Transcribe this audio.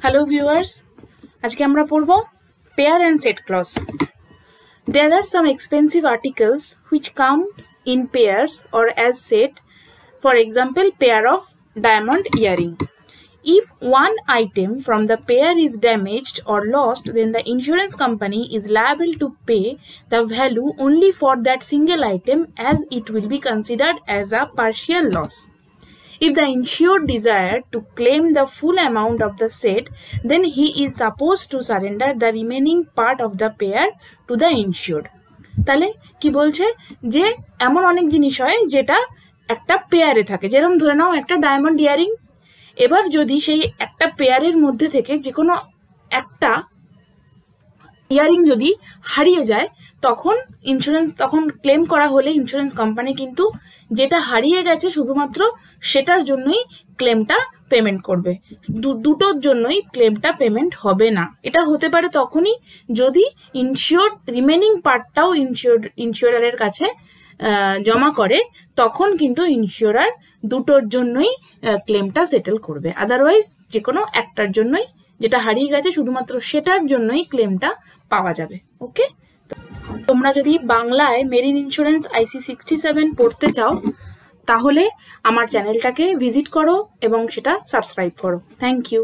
Hello viewers, আজকে আমরা পড়ব pair and set clause. There are some expensive articles which comes in pairs or as set. For example, pair of diamond earring. If one item from the pair is damaged or lost, then the insurance company is liable to pay the value only for that single item, as it will be considered as a partial loss. If the insured desire to claim the full amount of the set, then he is supposed to surrender the remaining part of the pair to the insured. তাহলে কি বলছে যে এমন অনেক জিনিস হয় যেটা একটা পেয়ারে থাকে, যেরকম ধরে নাও একটা ডায়মন্ড ইয়ারিং। এবার যদি সেই একটা পেয়ারের মধ্যে থেকে যে কোনো একটা ইয়ারিং যদি হারিয়ে যায়, তখন ক্লেম করা হলে ইন্স্যুরেন্স কোম্পানি কিন্তু যেটা হারিয়ে গেছে শুধুমাত্র সেটার জন্যই ক্লেমটা পেমেন্ট করবে, দুটোর জন্যই ক্লেমটা পেমেন্ট হবে না। এটা হতে পারে তখনই যদি ইনশিওর্ড রিমেনিং পার্টটাও ইনশিওরারের কাছে জমা করে, তখন কিন্তু ইনশিওরার দুটোর জন্যই ক্লেমটা সেটেল করবে। আদারওয়াইজ যে কোনো একটার জন্যই, যেটা হারিয়ে গেছে শুধুমাত্র সেটার জন্যই ক্লেমটা পাওয়া যাবে। ওকে, তোমরা যদি বাংলায় মেরিন ইন্স্যুরেন্স IC 67 পড়তে চাও তাহলে আমার চ্যানেলটাকে ভিজিট করো এবং সেটা সাবস্ক্রাইব করো। Thank you.